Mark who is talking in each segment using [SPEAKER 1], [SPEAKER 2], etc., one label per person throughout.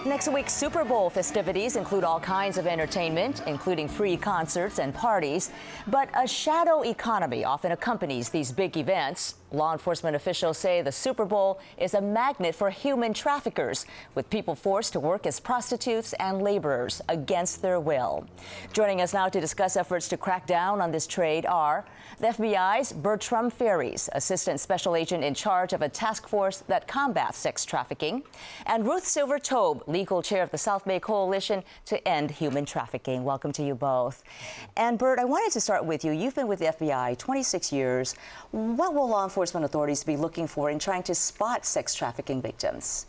[SPEAKER 1] Next week's Super Bowl festivities include all kinds of entertainment, including free concerts and parties. But a shadow economy often accompanies these big events. Law enforcement officials say the Super Bowl is a magnet for human traffickers, with people forced to work as prostitutes and laborers against their will. Joining us now to discuss efforts to crack down on this trade are the FBI's Bertram Fairries, Assistant Special Agent in charge of a task force that combats sex trafficking, and Ruth Silver Taube, Legal Chair of the South Bay Coalition to End Human Trafficking. Welcome to you both. And Bert, I wanted to start with you. You've been with the FBI 26 years. What will law enforcement authorities be looking for in trying to spot sex trafficking victims?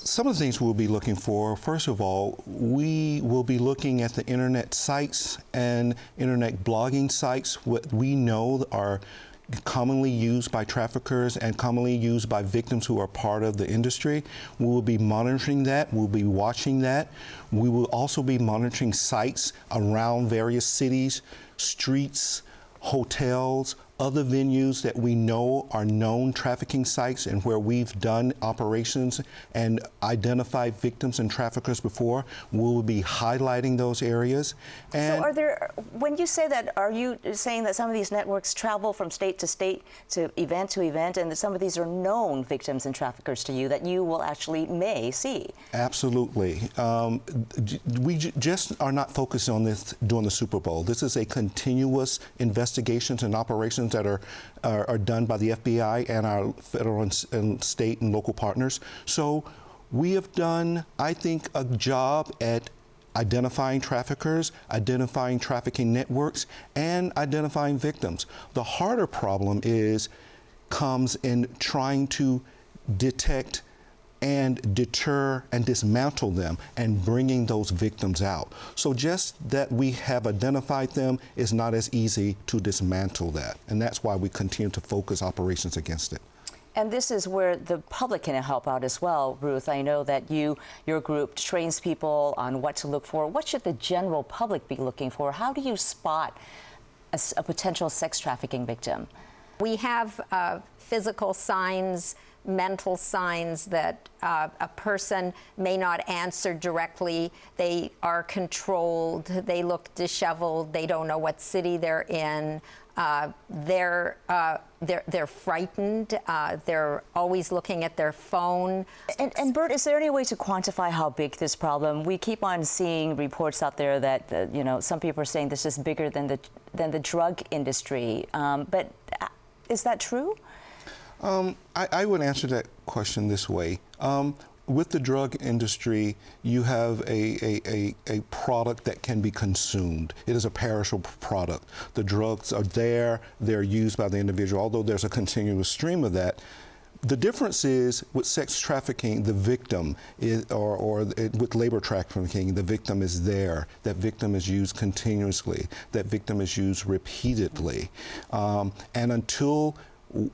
[SPEAKER 2] Some of the things we'll be looking for, first of all, we will be looking at the internet sites and internet blogging sites, what we know are commonly used by traffickers and commonly used by victims who are part of the industry. We will be monitoring that. We'll be watching that. We will also be monitoring sites around various cities, streets, hotels, other venues that we know are known trafficking sites and where we've done operations and identified victims and traffickers before. We will be highlighting those areas. And
[SPEAKER 1] so are there, when you say that, are you saying that some of these networks travel from state, to event, and that some of these are known victims and traffickers to you that you will actually may see? Absolutely.
[SPEAKER 2] We just are not focused on this during the Super Bowl. This is a continuous investigations and operations that are done by the FBI and our federal and state and local partners. So we have done, I think, a job at identifying traffickers, identifying trafficking networks, and identifying victims. The harder problem comes in trying to detect and deter and dismantle them and bringing those victims out. So just that we have identified them is not as easy to dismantle that. And that's why we continue to focus operations against it.
[SPEAKER 1] And this is where the public can help out as well, Ruth. I know that your group trains people on what to look for. What should the general public be looking for? How do you spot a potential sex trafficking victim?
[SPEAKER 3] We have physical signs, mental signs that a person may not answer directly. They are controlled. They look disheveled. They don't know what city they're in. They're frightened. They're always looking at their phone.
[SPEAKER 1] And Bert, is there any way to quantify how big this problem? We keep on seeing reports out there that some people are saying this is bigger than the drug industry. But is that true?
[SPEAKER 2] I would answer that question this way. With the drug industry, you have a product that can be consumed. It is a perishable product. The drugs are there, they're used by the individual, although there's a continuous stream of that. The difference is with sex trafficking, the victim is, or with labor trafficking, the victim is there. That victim is used continuously. That victim is used repeatedly. And until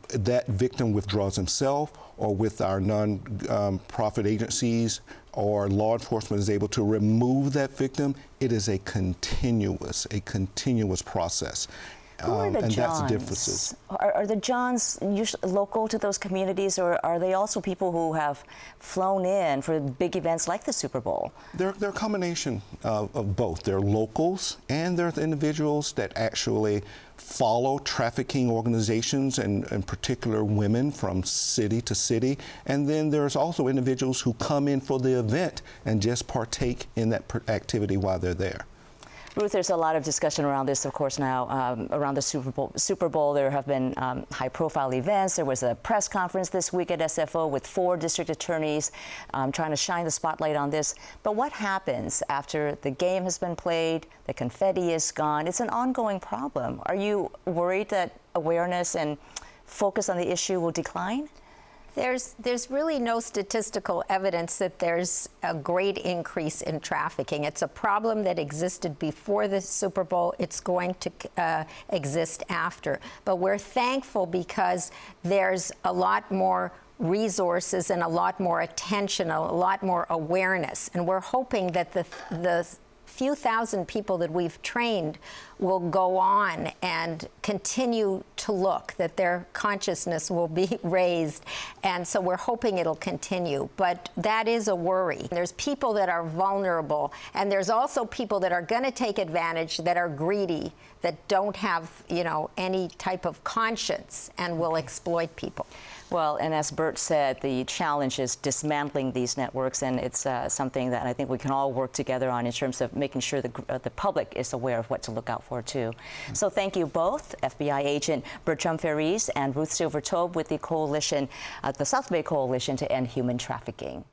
[SPEAKER 2] that victim withdraws himself, or with our non-profit agencies or law enforcement is able to remove that victim, it is a continuous process.
[SPEAKER 1] Who are the
[SPEAKER 2] and
[SPEAKER 1] Johns?
[SPEAKER 2] That's the differences.
[SPEAKER 1] Are the Johns usually local to those communities, or are they also people who have flown in for big events like the Super Bowl?
[SPEAKER 2] They're a combination of both. They're locals, and they're the individuals that actually follow trafficking organizations, and in particular women from city to city. And then there's also individuals who come in for the event and just partake in that activity while they're there.
[SPEAKER 1] Ruth, there's a lot of discussion around this, of course, now around the Super Bowl. There have been high-profile events. There was a press conference this week at SFO with 4 district attorneys trying to shine the spotlight on this. But what happens after the game has been played, the confetti is gone? It's an ongoing problem. Are you worried that awareness and focus on the issue will decline?
[SPEAKER 3] There's really no statistical evidence that there's a great increase in trafficking. It's a problem that existed before the Super Bowl. It's going to exist after. But we're thankful because there's a lot more resources and a lot more attention, a lot more awareness. And we're hoping that the few thousand people that we've trained will go on and continue to look, that their consciousness will be raised. And so we're hoping it'll continue. But that is a worry. There's people that are vulnerable, and there's also people that are going to take advantage, that are greedy, that don't have, you know, any type of conscience and will exploit people.
[SPEAKER 1] Well, and as Bert said, the challenge is dismantling these networks, and it's something that I think we can all work together on in terms of making sure the public is aware of what to look out for, too. So thank you both, FBI agent Bertram Fairries and Ruth Silver Taube with the coalition, the South Bay Coalition to End Human Trafficking.